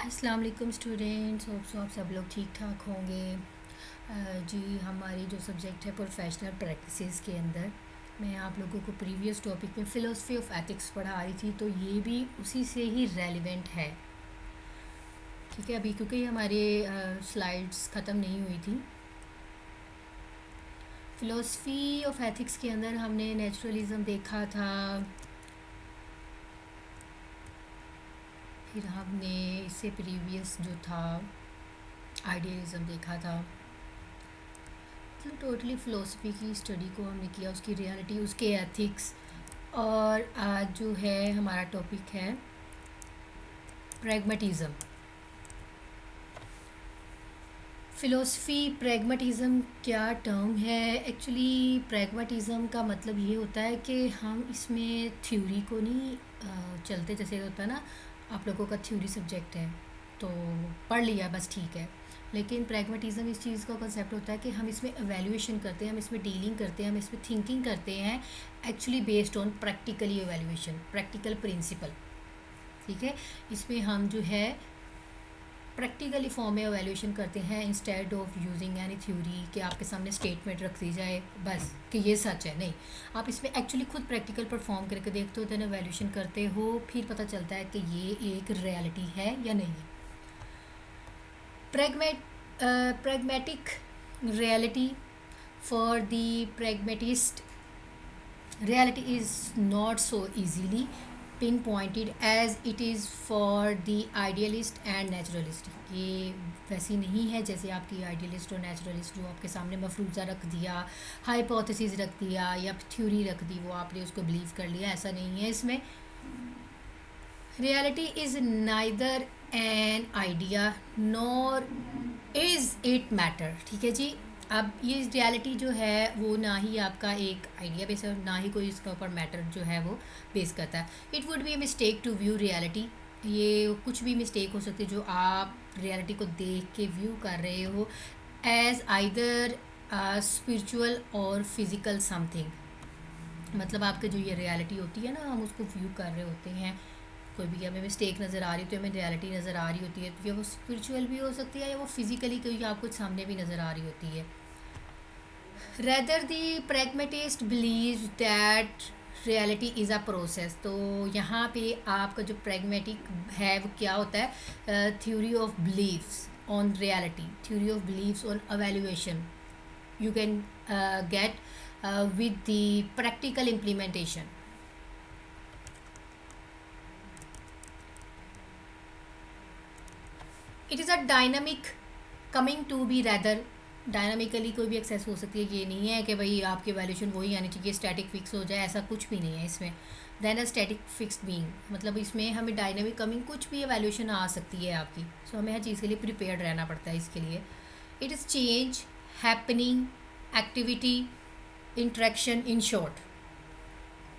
अस्सलाम वालेकुम students, hope so आप सब लोग ठीक ठाक होंगे। जी, हमारी जो सब्जेक्ट है प्रोफेशनल प्रैक्टिसेस के अंदर मैं आप लोगों को प्रीवियस टॉपिक में फ़िलोसफी ऑफ एथिक्स पढ़ा रही थी, तो ये भी उसी से ही रेलिवेंट है। ठीक है, अभी क्योंकि हमारे स्लाइड्स ख़त्म नहीं हुई थी। फ़िलोसफी ऑफ एथिक्स के अंदर हमने नेचुरलिज़म देखा था, फिर हमने इससे प्रीवियस जो था आइडियलिज़म देखा था। मतलब टोटली फ़िलोसफी की स्टडी को हमने किया, उसकी रियलिटी, उसके एथिक्स। और आज जो है हमारा टॉपिक है प्रैग्मेटिज़म। फ़िलोसफी प्रैग्मेटिज़म क्या टर्म है? एक्चुअली प्रैग्मेटिज़म का मतलब ये होता है कि हम इसमें थ्योरी को नहीं चलते, जैसे होता है ना, आप लोगों का थ्योरी सब्जेक्ट है तो पढ़ लिया बस ठीक है। लेकिन प्रैग्मेटिज़म इस चीज़ का कंसेप्ट होता है कि हम इसमें एवेल्यूएशन करते हैं, हम इसमें डीलिंग करते हैं, हम इसमें थिंकिंग करते हैं, actually based on practically evaluation, practical principle. ठीक है, इसमें हम जो है प्रैक्टिकली फॉर्म में एवेल्यूएशन करते हैं instead of using any theory कि आपके सामने स्टेटमेंट रख दी जाए बस कि ये सच है। नहीं, आप इसमें एक्चुअली खुद प्रैक्टिकल परफॉर्म करके देखते हो, देन एवेल्यूएशन करते हो, फिर पता चलता है कि ये एक रियलिटी है या नहीं है। Pragmatic reality for the pragmatist, reality is not so easily pinpointed as it is for the idealist and naturalist. ये वैसी नहीं है जैसे आपकी आइडियलिस्ट और नेचुरलिस्ट जो आपके सामने मफरूज़ा रख दिया, हाइपोथेसिस रख दिया या थ्योरी रख दी, वो आपने उसको बिलीव कर लिया, ऐसा नहीं है इसमें। Reality is neither an idea nor is it matter. ठीक है जी, अब ये रियलिटी जो है वो ना ही आपका एक आइडिया बेस है, ना ही कोई इसके ऊपर मैटर जो है वो बेस करता है। It would be a mistake to view reality, ये कुछ भी मिस्टेक हो सकती है जो आप रियलिटी को देख के व्यू कर रहे हो एज आइदर स्पिरिचुअल और फिज़िकल समथिंग। मतलब आपके जो ये रियलिटी होती है ना, हम उसको व्यू कर रहे होते हैं, कोई भी हमें मिस्टेक नज़र आ रही होती है, हमें रियलिटी नज़र आ रही होती है, तो या वो स्पिरिचुअल भी हो सकती है या वो फिज़िकली कोई आपको सामने भी नज़र आ रही होती है। Rather the pragmatist believe that reality is a process. तो यहाँ पे आपका जो प्रैग्मेटिक है वो क्या होता है? Theory of beliefs on reality, theory of beliefs on evaluation you can get with the practical implementation. It is a dynamic coming to be rather, dynamically कोई भी एक्सेस हो सकती है, ये नहीं है कि भाई आपकी वैल्यूशन वही आनी चाहिए, स्टैटिक फिक्स हो जाए, ऐसा कुछ भी नहीं है इसमें। Then a static fix being, मतलब इसमें हमें डायनामिक कमिंग कुछ भी वैल्यूशन आ सकती है आपकी, सो हमें हर चीज़ के लिए प्रिपेयर्ड रहना पड़ता है इसके लिए। It is change happening activity interaction in short.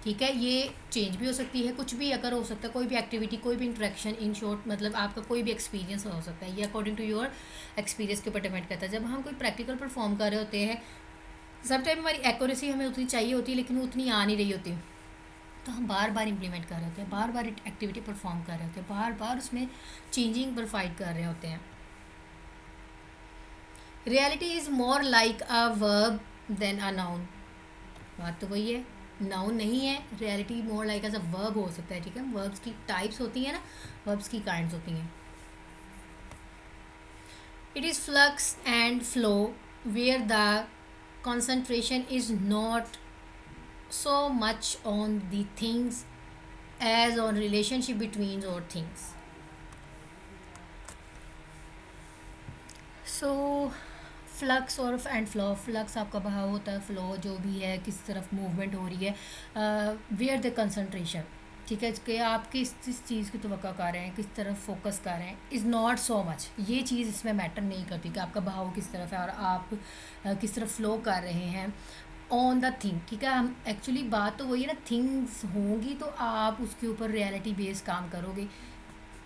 ठीक है, ये चेंज भी हो सकती है, कुछ भी अगर हो सकता है, कोई भी एक्टिविटी, कोई भी इंट्रैक्शन, इन शॉर्ट मतलब आपका कोई भी एक्सपीरियंस हो सकता है, ये अकॉर्डिंग टू योर एक्सपीरियंस के ऊपर डिपेंड करता है। जब हम कोई प्रैक्टिकल परफॉर्म कर रहे होते हैं, सब टाइम हमारी एक्यूरेसी हमें उतनी चाहिए होती है लेकिन वो उतनी आ नहीं रही होती, तो हम बार बार इंप्लीमेंट कर रहे होते हैं, बार बार एक्टिविटी परफॉर्म कर रहे होते हैं, बार बार उसमें चेंजिंग प्रोवाइड कर रहे होते हैं। Reality is more like a verb than a noun, बात तो वही है, नाउन नहीं है। Reality more like as a verb हो सकता है। ठीक है, वर्ब्स की टाइप्स होती हैं ना, वर्ब्स की काइंड्स होती हैं। It is flux and flow where the concentration is not so much on the things as on relationship between or things. So flux और एंड फ्लो, फ्लक्स आपका बहाव होता है, फ्लो जो भी है किस तरफ मूवमेंट हो रही है, वेयर द कंसंट्रेशन। ठीक है, कि आप किस चीज़ की तवक्को कर रहे हैं, किस तरफ फोकस कर रहे हैं, इज़ नॉट सो मच, ये चीज़ इसमें मैटर नहीं करती कि आपका बहाव किस तरफ है और आप किस तरफ फ्लो कर रहे हैं ऑन द थिंग। ठीक है, हम एक्चुअली बात तो वही है ना, थिंग्स होंगी तो आप उसके ऊपर रियलिटी बेस्ड काम करोगे,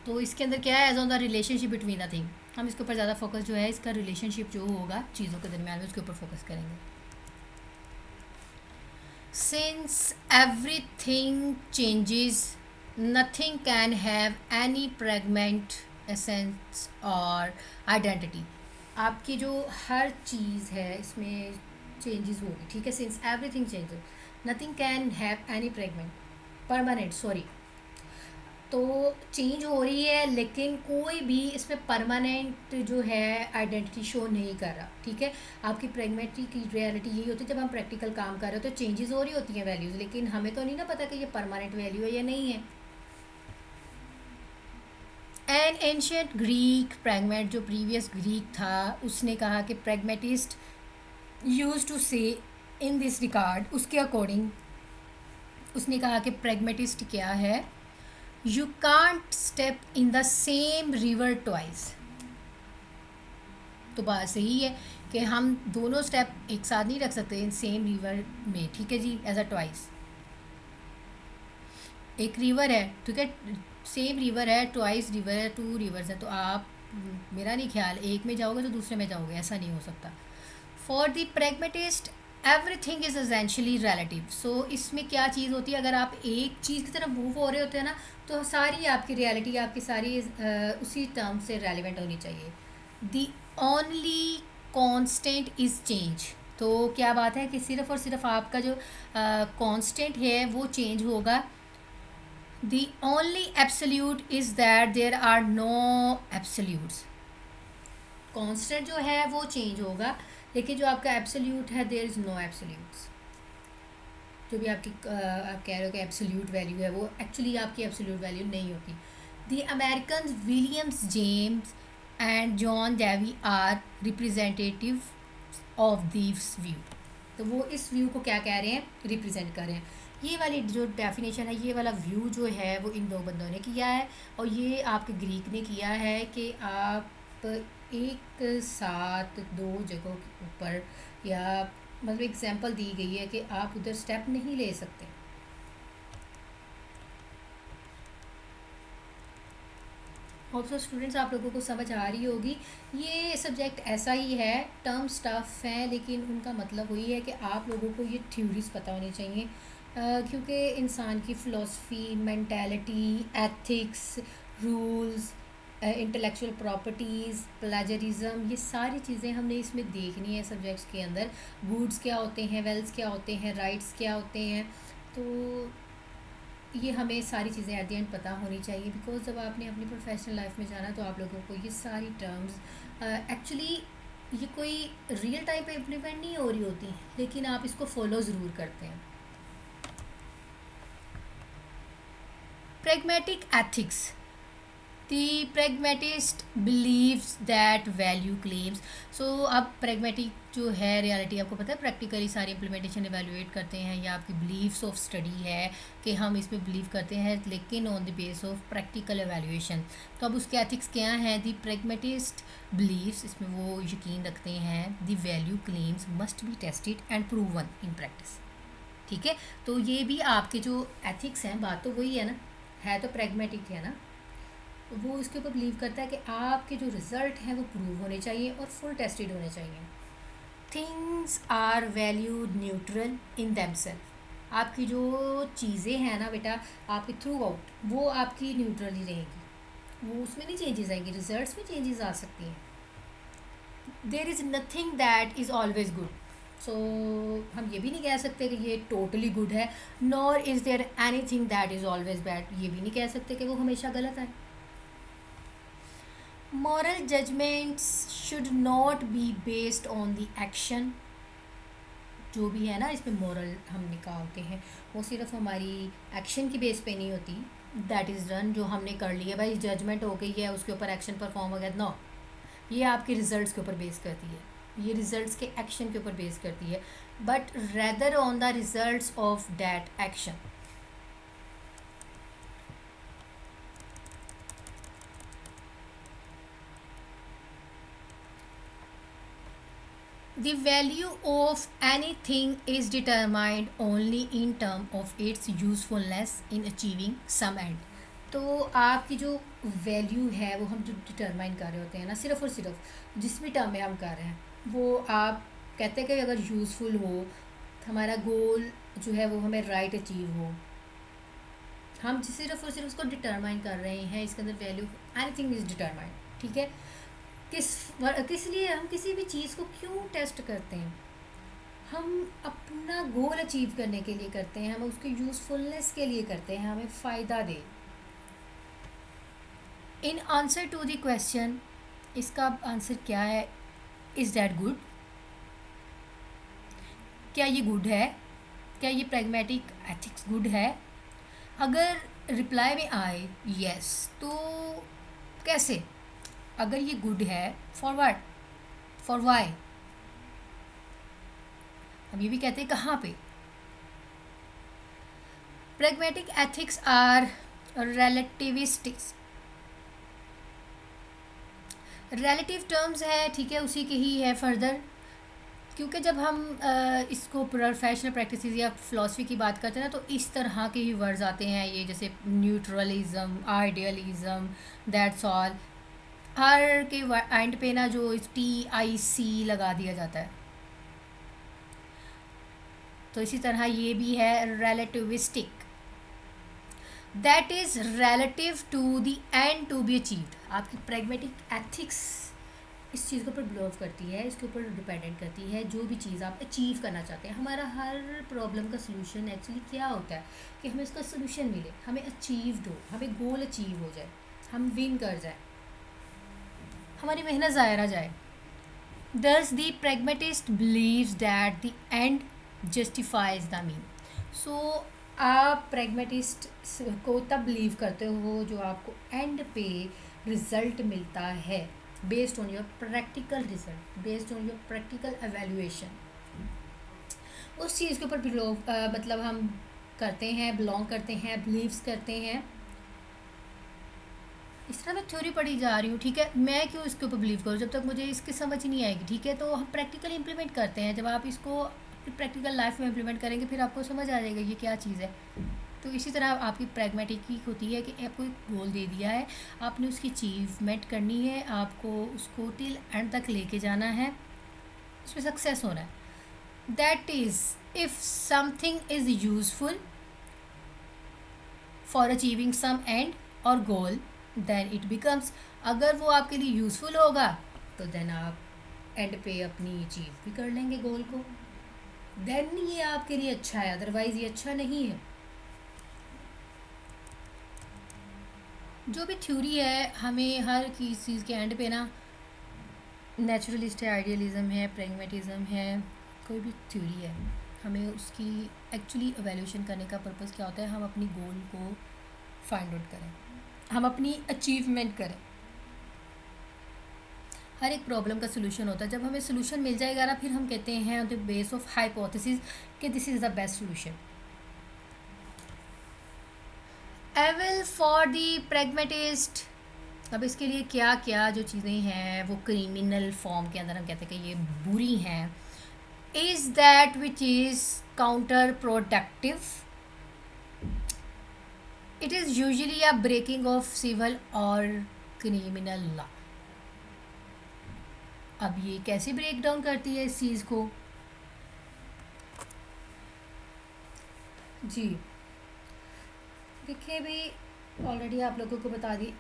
तो इसके अंदर क्या है, as on the relationship between the thing, हम इसके ऊपर ज़्यादा फोकस जो है, इसका रिलेशनशिप जो होगा चीज़ों के दरमियान में, उसके ऊपर फोकस करेंगे। Since every thing changes nothing can have any fragment essence और आइडेंटिटी, आपकी जो हर चीज़ है इसमें चेंजेस होगी, ठीक है, since everything changes, nothing can have any fragment permanent, sorry, तो चेंज हो रही है लेकिन कोई भी इसमें परमानेंट जो है आइडेंटिटी शो नहीं कर रहा, ठीक है। आपकी प्रेगमेंट्री की रियलिटी यही होती है, जब हम प्रैक्टिकल काम कर रहे हो तो चेंजेस हो रही होती हैं वैल्यूज़, लेकिन हमें तो नहीं ना पता कि ये परमानेंट वैल्यू है या नहीं है। एन एंशियंट ग्रीक प्रैग्मेट, जो प्रीवियस ग्रीक था, उसने कहा कि प्रैग्मेटिस्ट यूज टू से इन दिस रिगार्ड, उसके अकॉर्डिंग उसने कहा कि प्रैग्मेटिस्ट क्या है, you can't step in the same river twice. तो बात सही है कि हम दोनों स्टेप एक साथ नहीं रख सकते इन सेम रिवर में, ठीक है जी, एज अ ट्वाइस। एक रिवर है, ठीक है, सेम रिवर है, ट्वाइस रिवर है, टू रिवर्स है, तो आप, मेरा नहीं ख्याल एक में जाओगे तो दूसरे में जाओगे, ऐसा नहीं हो सकता। For the pragmatist everything is essentially relative. So इसमें क्या चीज़ होती है, अगर आप एक चीज़ की तरफ मूव हो रहे होते हैं ना, तो सारी आपकी रियलिटी आपकी सारी उसी टर्म से रेलिवेंट होनी चाहिए। The only constant is change. तो क्या बात है कि सिर्फ और सिर्फ आपका जो कांस्टेंट है वो चेंज होगा। The only absolute is that there are no absolutes. Constant जो है वो चेंज होगा, लेकिन जो आपका एब्सोल्यूट है, देयर इज़ नो एब्सोल्यूट्स। जो भी आपकी आप कह रहे हो कि एब्सोल्यूट वैल्यू है, वो एक्चुअली आपकी एब्सोल्यूट वैल्यू नहीं होती। The American Williams James and John Dewey are representative of this view. तो वो इस व्यू को क्या कह रहे हैं, रिप्रेजेंट कर रहे हैं। ये वाली जो डेफिनेशन है, ये वाला व्यू जो है वो इन दो बंदों ने किया है, और ये आपके ग्रीक ने किया है कि आप एक साथ दो जगहों के ऊपर, या मतलब एग्जांपल दी गई है कि आप उधर स्टेप नहीं ले सकते। होप सो स्टूडेंट्स आप लोगों को समझ आ रही होगी। ये सब्जेक्ट ऐसा ही है, टर्म स्टफ है, लेकिन उनका मतलब वही है कि आप लोगों को ये थ्योरीज पता होनी चाहिए, क्योंकि इंसान की philosophy, mentality, ethics, rules, intellectual properties, plagiarism, ये सारी चीज़ें हमने इसमें देखनी है सब्जेक्ट्स के अंदर। गुड्स क्या होते हैं, वेल्स क्या होते हैं, राइट्स क्या होते हैं, तो ये हमें सारी चीज़ें एट द एंड पता होनी चाहिए, बिकॉज जब आपने अपनी प्रोफेशनल लाइफ में जाना तो आप लोगों को ये सारी टर्म्स एक्चुअली ये कोई रियल टाइम पे इम्प्लीमेंट नहीं हो रही होती, लेकिन आप इसको फॉलो ज़रूर करते हैं। Pragmatic ethics, the pragmatist believes that value claims. So अब प्रेगमेटिक जो है रियलिटी, आपको पता है प्रैक्टिकली सारी इम्प्लीमेंटेशन एवेलुएट करते हैं, या आपकी बिलीव्स ऑफ स्टडी है कि हम इसमें बिलीव करते हैं, लेकिन on the base of practical evaluation. तो अब उसके एथिक्स क्या हैं, द प्रेगमेटिस्ट बिलीव्स, इसमें वो यकीन रखते हैं the value claims must be tested and proven in practice, ठीक है। तो ये भी आपके जो एथिक्स हैं, बात तो वही है ना, है तो प्रेगमेटिक है ना, वो इसके ऊपर बिलीव करता है कि आपके जो रिज़ल्ट हैं वो प्रूव होने चाहिए और फुल टेस्टेड होने चाहिए। Things are valued neutral in themselves. आपकी जो चीज़ें हैं ना बेटा, आपकी थ्रू आउट वो आपकी न्यूट्रल ही रहेगी, वो उसमें नहीं चेंजेस आएंगी, रिजल्ट्स में चेंजेस आ सकती हैं। There is nothing that is always good. So हम ये भी नहीं कह सकते कि ये टोटली गुड है, nor is there anything that is always bad, ये भी नहीं कह सकते कि वो हमेशा गलत है। Moral judgments should not be based on the action। जो भी है ना इसमें मॉरल हम निकालते हैं, वो सिर्फ हमारी एक्शन की बेस पे नहीं होती, दैट इज़ डन, जो हमने कर लिया भाई, जजमेंट हो गई है, उसके ऊपर एक्शन परफॉर्म हो गया, नो, ये आपके रिजल्ट्स के ऊपर बेस करती है, ये रिजल्ट्स के एक्शन के ऊपर बेस करती है, but rather on the results of that action. The value of anything is determined only in term of its usefulness in achieving some end। तो आपकी जो वैल्यू है वो हम जो डिटरमाइन कर रहे होते हैं ना, सिर्फ और सिर्फ जिस भी टर्म में हम कर रहे हैं, वो आप कहते हैं कि अगर यूज़फुल हो, हमारा गोल जो है वो हमें राइट अचीव हो, हम सिर्फ और सिर्फ उसको डिटरमाइन कर रहे हैं, इसके अंदर वैल्यू एनीथिंग इज़ डिटरमाइन, ठीक है। किस लिए हम किसी भी चीज़ को क्यों टेस्ट करते हैं? हम अपना गोल अचीव करने के लिए करते हैं, हम उसके यूज़फुलनेस के लिए करते हैं, हमें फ़ायदा दे। In answer to the question, इसका आंसर क्या है? Is that good? क्या ये गुड है? क्या ये प्रैग्मेटिक एथिक्स गुड है? अगर रिप्लाई में आए यस, तो कैसे? अगर ये गुड है, फॉर व्हाट, फॉर वाई? हम ये भी कहते हैं कहाँ पे? Pragmatic ethics are relativistics, relative terms है, ठीक है, उसी के ही है फर्दर। क्योंकि जब हम इसको प्रोफेशनल प्रैक्टिसेस या फ़िलासफ़ी की बात करते हैं ना, तो इस तरह के ही वर्ड्स आते हैं ये, जैसे न्यूट्रलिज़म, आइडियलिज़म, दैट्स ऑल। हर के एंड पे ना जो TIC लगा दिया जाता है। तो इसी तरह ये भी है relativistic, that is relative to the end to be achieved. आपकी प्रैग्मेटिक एथिक्स इस चीज़ के ऊपर बिलोव करती है, इसके ऊपर डिपेंडेंट करती है, जो भी चीज़ आप अचीव करना चाहते हैं। हमारा हर प्रॉब्लम का सलूशन एक्चुअली क्या होता है कि हमें इसका सलूशन मिले, हमें अचीव्ड हो, हमें गोल अचीव हो जाए, हम विन कर जाए, हमारी मेहनत ज़ाया ना जाए। Thus the pragmatist believes that the end justifies the mean. So आप प्रैग्मेटिस्ट को तब बिलीव करते हो जो आपको एंड पे रिजल्ट मिलता है, based on your practical result, based on your practical evaluation. उस चीज़ के ऊपर बिलोव मतलब हम करते हैं, बिलोंग करते हैं, बिलीव्स करते हैं। इस तरह मैं थ्योरी पढ़ी जा रही हूँ, ठीक है, मैं क्यों इसके ऊपर बिलीव करूँ जब तक मुझे इसकी समझ नहीं आएगी, ठीक है। तो हम प्रैक्टिकली इम्प्लीमेंट करते हैं, जब आप इसको प्रैक्टिकल लाइफ में इम्प्लीमेंट करेंगे फिर आपको समझ आ जाएगा ये क्या चीज़ है। तो इसी तरह आपकी प्रैग्मेटिक ही होती है कि आपको एक गोल दे दिया है, आपने उसकी अचीवमेंट करनी है, आपको उसको टिल एंड तक लेके जाना है, उसमें सक्सेस होना है। That is if something is useful for achieving some end और गोल, देन इट बिकम्स, अगर वो आपके लिए यूज़फुल होगा तो देन आप एंड पे अपनी अचीव भी कर लेंगे गोल को, देन ये आपके लिए अच्छा है, अदरवाइज़ ये अच्छा नहीं है। जो भी थ्योरी है, हमें हर चीज़ के एंड पे ना, नेचुरलिस्ट है, आइडियलिज़म है, प्रैग्मेटिज़म है, कोई भी थ्योरी है, हमें उसकी एक्चुअली एवेल्यूशन करने का पर्पस क्या होता है? हम अपनी गोल को फाइंड आउट करें, हम अपनी अचीवमेंट करें। हर एक प्रॉब्लम का सोल्यूशन होता है, जब हमें सोल्यूशन मिल जाएगा ना, फिर हम कहते हैं on the base of hypothesis कि this is the best solution. Evil for the pragmatist, अब इसके लिए क्या क्या जो चीज़ें हैं वो क्रिमिनल फॉर्म के अंदर हम कहते हैं कि ये बुरी हैं। Is that which is counterproductive, it is usually a breaking of civil और क्रिमिनल लॉ। अब ये कैसे ब्रेक डाउन करती है इस चीज़ को? जी देखिए, भी ऑलरेडी आप लोगों को बता दी,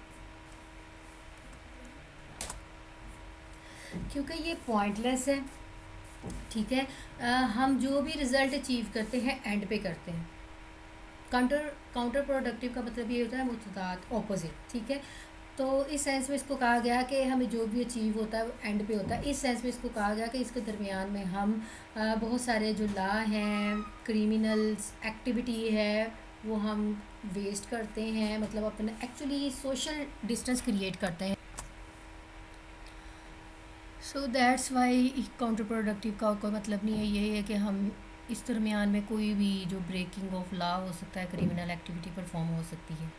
क्योंकि ये पॉइंटलेस है, ठीक है। हम जो भी रिज़ल्ट अचीव करते हैं एंड पे करते हैं। काउंटर प्रोडक्टिव का मतलब ये होता है मुतदाद, ऑपोजिट, ठीक है। तो इस सेंस में इसको कहा गया कि हमें जो भी अचीव होता है वो एंड पे होता है। इस सेंस में इसको कहा गया कि इसके दरमियान में हम बहुत सारे जो लॉ हैं, क्रिमिनल्स एक्टिविटी है, वो हम वेस्ट करते हैं, मतलब अपना एक्चुअली सोशल डिस्टेंस क्रिएट करते हैं। So that's why counter productive का कोई मतलब नहीं है। यही है कि हम इस दरमियान में कोई भी जो ब्रेकिंग ऑफ लॉ हो सकता है, क्रिमिनल एक्टिविटी परफॉर्म हो सकती है।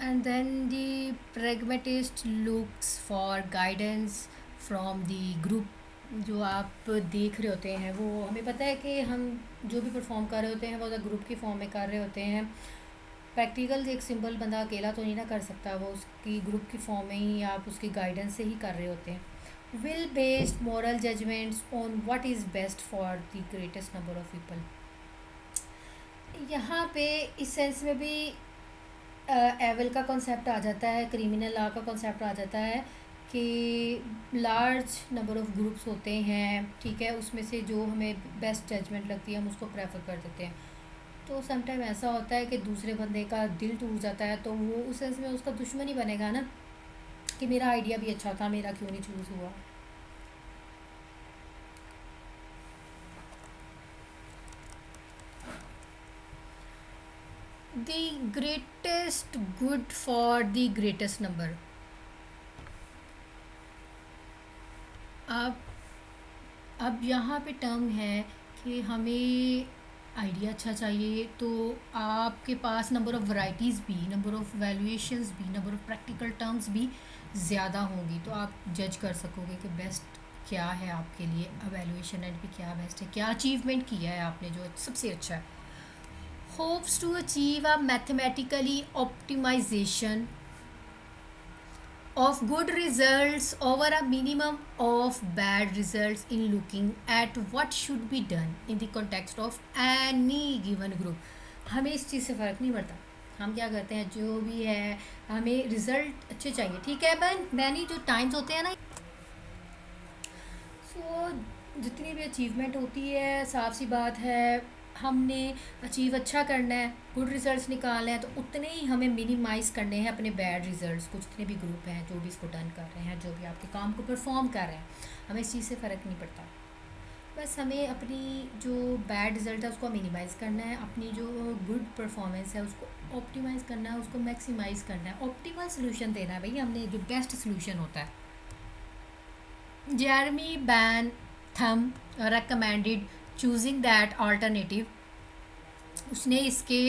And then the pragmatist looks for guidance from the group. जो आप देख रहे होते हैं वो, हमें पता है कि हम जो भी परफॉर्म कर रहे होते हैं वो ग्रुप के फॉर्म में कर रहे होते हैं। प्रैक्टिकल एक सिंपल बंदा अकेला तो नहीं ना कर सकता, वो उसकी ग्रुप की फॉर्म में ही, आप उसकी गाइडेंस से ही कर रहे होते हैं। will based moral judgments on what is best for the greatest number of people. यहाँ पे इस सेंस में भी एवल का कॉन्सेप्ट आ जाता है, क्रिमिनल लॉ का कॉन्सेप्ट आ जाता है कि लार्ज नंबर ऑफ ग्रुप्स होते हैं, ठीक है, उसमें से जो हमें बेस्ट जजमेंट लगती है हम उसको प्रेफर कर देते हैं। तो समटाइम ऐसा होता है कि दूसरे बंदे का दिल टूट जाता है, तो वो उस सेंस में उसका दुश्मन ही बनेगा ना, कि मेरा आइडिया भी अच्छा था, मेरा क्यों नहीं चूज़ हुआ। The greatest good for the greatest number. अब यहाँ पे टर्म है कि हमें आइडिया अच्छा चाहिए, तो आपके पास नंबर ऑफ़ वैराइटीज़ भी, नंबर ऑफ़ वैल्यूएशंस भी, नंबर ऑफ़ प्रैक्टिकल टर्म्स भी ज़्यादा होंगी, तो आप जज कर सकोगे कि बेस्ट क्या है आपके लिए, एवैल्यूएशन एंड भी क्या बेस्ट है, क्या अचीवमेंट किया है आपने जो सबसे अच्छा है। Hopes to achieve a mathematically optimisation of good results over a minimum of bad results in looking at what should be done in the context of any given group। हमें इस चीज़ से फ़र्क नहीं पड़ता, हम क्या करते हैं, जो भी है हमें रिज़ल्ट अच्छे चाहिए, ठीक है। मैंने जो टाइम्स होते हैं ना, सो जितनी भी अचीवमेंट होती है, साफ सी बात है, हमने अचीव अच्छा करना है, गुड रिजल्ट्स निकालना है, तो उतने ही हमें मिनिमाइज़ करने हैं अपने बैड रिजल्ट्स को। जितने भी ग्रुप हैं जो भी इसको डन कर रहे हैं, जो भी आपके काम को परफॉर्म कर रहे हैं, हमें इस चीज़ से फ़र्क नहीं पड़ता। बस हमें अपनी जो बैड रिज़ल्ट है उसको मिनिमाइज़ करना है, अपनी जो गुड परफॉर्मेंस है उसको ऑप्टिमाइज़ करना है, उसको मैक्सिमाइज़ करना है, ऑप्टिमल सोल्यूशन देना है भाई हमने, जो बेस्ट सोल्यूशन होता है। Jeremy Bentham recommended choosing that alternative। उसने इसके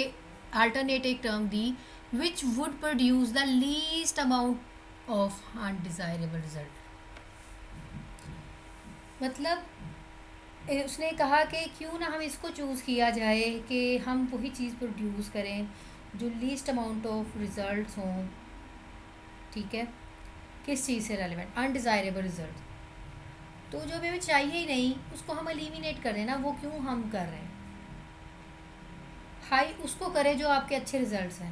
alternative term the which would produce the least amount of undesirable result. मतलब उसने कहा कि क्यों ना हम इसको चूज़ किया जाए कि हम वही चीज़ प्रोड्यूस करें जो लीस्ट अमाउंट ऑफ रिज़ल्ट हों, ठीक है, किस चीज़ से रेलिवेंट, अनडिज़ायरेबल रिज़ल्ट। तो जो हमें चाहिए ही नहीं उसको हम एलिमिनेट करें ना, वो क्यों हम कर रहे हैं, हाई उसको करें जो आपके अच्छे रिजल्ट्स हैं।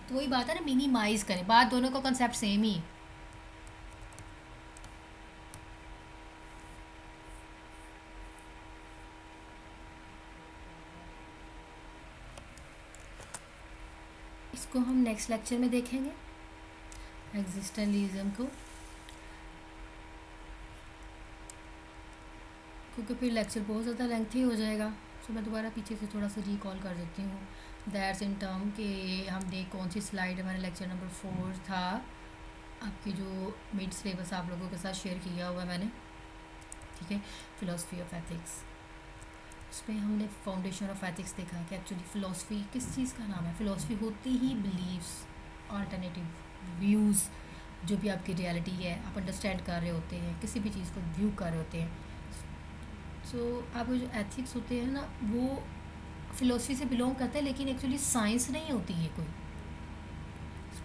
तो वही बात है ना, मिनिमाइज़ करें, बात दोनों का कंसेप्ट सेम ही है। इसको हम नेक्स्ट लेक्चर में देखेंगे, एग्जिस्टेंशलिज्म को, क्योंकि फिर लेक्चर बहुत ज़्यादा लेंथी हो जाएगा। तो मैं दोबारा पीछे से थोड़ा सा रिकॉल कर देती हूँ दैट्स इन टर्म कि हमने कौन सी स्लाइड, हमारा लेक्चर नंबर 4 था, आपकी जो मिड सिलेबस आप लोगों के साथ शेयर किया हुआ है मैंने, ठीक है, फ़िलासफ़ी ऑफ एथिक्स। उसमें हमने फाउंडेशन ऑफ एथिक्स देखा कि एक्चुअली फ़िलासफ़ी किस चीज़ का नाम है। फ़िलासफ़ी होती ही बिलीव्स, अल्टरनेटिव व्यूज़, जो भी आपकी रियलिटी है आप अंडरस्टैंड कर रहे होते हैं, किसी भी चीज़ को व्यू कर रहे होते हैं। सो आपके जो एथिक्स होते हैं ना, वो फ़िलासफ़ी से बिलोंग करते हैं, लेकिन एक्चुअली साइंस नहीं होती है कोई।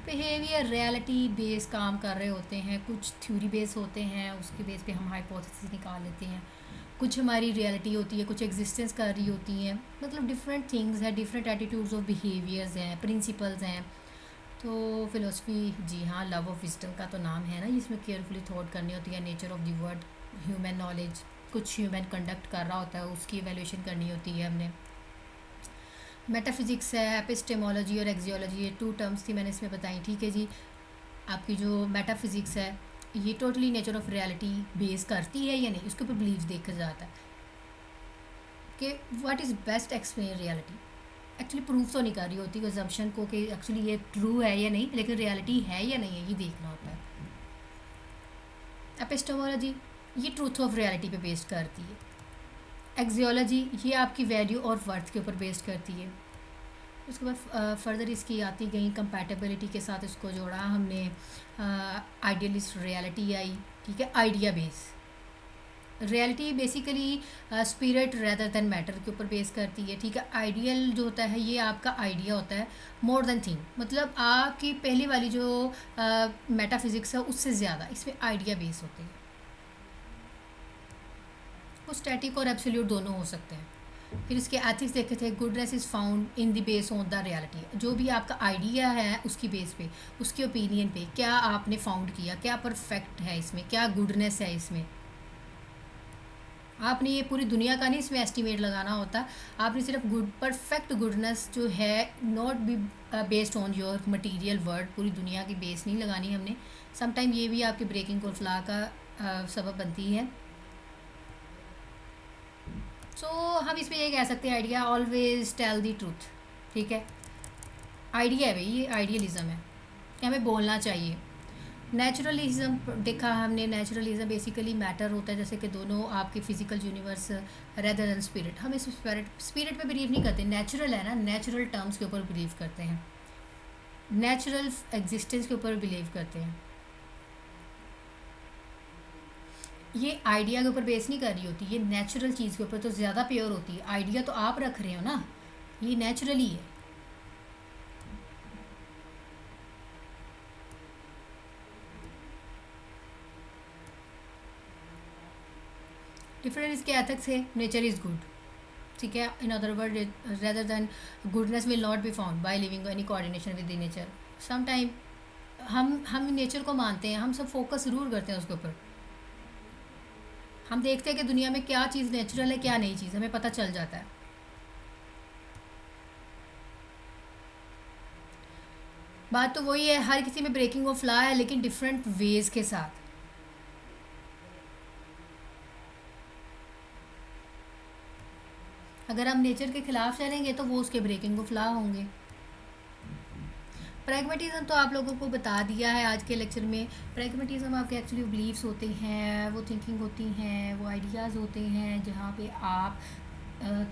बिहेवियर रियलिटी बेस काम कर रहे होते हैं, कुछ थ्योरी बेस होते हैं, उसके बेस पे हम हाइपोथेसिस निकाल लेते हैं, कुछ हमारी रियलिटी होती है, कुछ एग्जिस्टेंस कर रही होती हैं, मतलब डिफरेंट थिंग्स हैं, डिफरेंट एटीट्यूड्स ऑफ बिहेवियर्स हैं, प्रिंसिपल्स हैं। तो फ़िलासफ़ी, जी हाँ, लव ऑफ विजडम का तो नाम है ना, जिसमें केयरफुली थॉट करनी होती है, nature of the word, human knowledge, कुछ ह्यूमन कंडक्ट कर रहा होता है उसकी एवेल्यूशन करनी होती है हमने। मेटाफिज़िक्स है, एपिस्टेमोलॉजी और एक्जियोलॉजी, ये 2 टर्म्स थी मैंने इसमें बताई, ठीक है जी। आपकी जो मेटाफिज़िक्स है ये totally nature of reality base करती है या नहीं, उसके ऊपर बिलीव देखा जाता है कि what is best explain reality. Actually proof तो नहीं कर रही होती अजम्पशन को कि एक्चुअली ये ट्रू है या नहीं, लेकिन रियलिटी है या नहीं है ये देखना होता है। एपिस्टेमोलॉजी ये ट्रूथ ऑफ रियलिटी पे बेस्ड करती है। एक्जियोलॉजी ये आपकी वैल्यू और वर्थ के ऊपर बेस्ड करती है। उसके बाद फर्दर इसकी आती गई कंपैटिबिलिटी के साथ इसको जोड़ा हमने, आइडियलिस्ट रियलिटी आई, ठीक है, idea base reality basically spirit rather than matter के ऊपर बेस करती है, ठीक है। आइडियल जो होता है ये आपका आइडिया होता है मोर देन थिंग, मतलब आपकी पहली वाली जो मेटाफिज़िक्स है उससे ज़्यादा इसमें आइडिया बेस होते हैं। वो स्टैटिक और एब्सोल्यूट दोनों हो सकते हैं। फिर इसके एथिक्स देखे थे, goodness is found in the base on the reality, जो भी आपका आइडिया है उसकी बेस पे, उसके ओपिनियन पे क्या आपने फाउंड किया, क्या परफेक्ट है इसमें, क्या गुडनेस है इसमें। आपने ये पूरी दुनिया का नहीं इसमें एस्टिमेट लगाना होता, आपने सिर्फ गुड परफेक्ट गुडनेस जो है, not be based on your material word, पूरी दुनिया की बेस नहीं लगानी हमने। समटाइम ये भी आपके ब्रेकिंग और फ्ला का सबब बनती है। सो हम इसमें ये कह सकते हैं, idea always tell the truth. ठीक है, आइडिया है भाई, ये आइडियलिज़म है कि हमें बोलना चाहिए। नेचुरलिज्म देखा हमने, नेचुरलिज्म बेसिकली मैटर होता है, जैसे कि दोनों आपके physical universe rather than spirit. हम इस स्पिरिट पे बिलीव नहीं करते, नेचुरल है ना, नेचुरल टर्म्स के ऊपर बिलीव करते हैं, नेचुरल एग्जिस्टेंस के ऊपर बिलीव करते हैं। ये आइडिया के ऊपर बेस नहीं कर रही होती, ये नेचुरल चीज़ के ऊपर तो ज़्यादा प्योर होती है। आइडिया तो आप रख रहे हो ना, ये नेचुरली है। डिफरेंट इसके एथिक्स है, नेचर इज़ गुड। ठीक है, in other word rather than goodness will not be found by living any coordination with the nature. Some time हम नेचर को मानते हैं, हम सब फोकस ज़रूर करते हैं उसके ऊपर, हम देखते हैं कि दुनिया में क्या चीज़ नेचुरल है क्या नई चीज़, हमें पता चल जाता है। बात तो वही है, हर किसी में ब्रेकिंग ऑफ लॉ है, लेकिन डिफरेंट वेज के साथ। अगर हम नेचर के खिलाफ चलेंगे तो वो उसके ब्रेकिंग ऑफ लॉ होंगे। प्रैग्मेटिज्म तो आप लोगों को बता दिया है आज के लेक्चर में। प्रैग्मेटिज्म आपके एक्चुअली बिलीव्स होते हैं, वो थिंकिंग होती हैं, वो आइडियाज़ होते हैं, जहाँ पे आप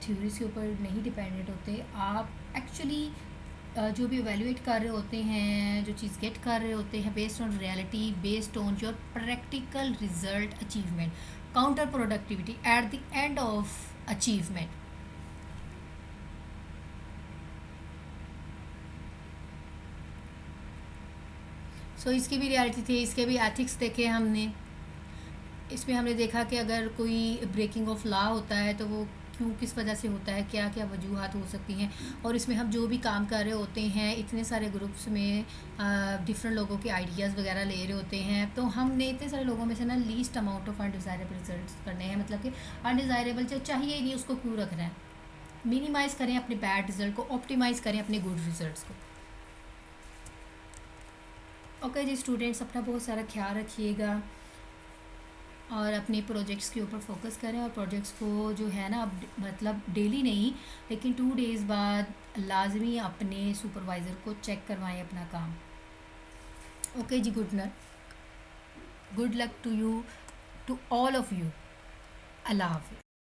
थ्योरीज के ऊपर नहीं डिपेंडेंट होते, आप एक्चुअली जो भी एवेल्यूएट कर रहे होते हैं, जो चीज़ गेट कर रहे होते हैं based on reality, based on your practical result achievement, counter productivity at the end of achievement. So इसकी भी रियलिटी थी, इसके भी एथिक्स देखे हमने। इसमें हमने देखा कि अगर कोई ब्रेकिंग ऑफ लॉ होता है तो वो क्यों, किस वजह से होता है, क्या क्या वजूहत हो सकती हैं। और इसमें हम जो भी काम कर रहे होते हैं, इतने सारे ग्रुप्स में डिफरेंट लोगों के आइडियाज़ वगैरह ले रहे होते हैं, तो हमने इतने सारे लोगों में से ना least amount of undesirable result करने हैं। मतलब कि अनडिज़ायरेबल जो चाहिए ही नहीं उसको क्यों रखना है, मिनिमाइज़ करें अपने बैड रिजल्ट को, ऑप्टिमाइज़ करें अपने गुड रिजल्ट्स को। ओके जी स्टूडेंट्स, अपना बहुत सारा ख्याल रखिएगा और अपने प्रोजेक्ट्स के ऊपर फोकस करें। और प्रोजेक्ट्स को जो है ना, अब मतलब डेली नहीं लेकिन 2 डेज़ बाद लाजमी अपने सुपरवाइज़र को चेक करवाएं अपना काम। ओके जी, good luck to you, to all of you. अल्लाह हाफ़िज़।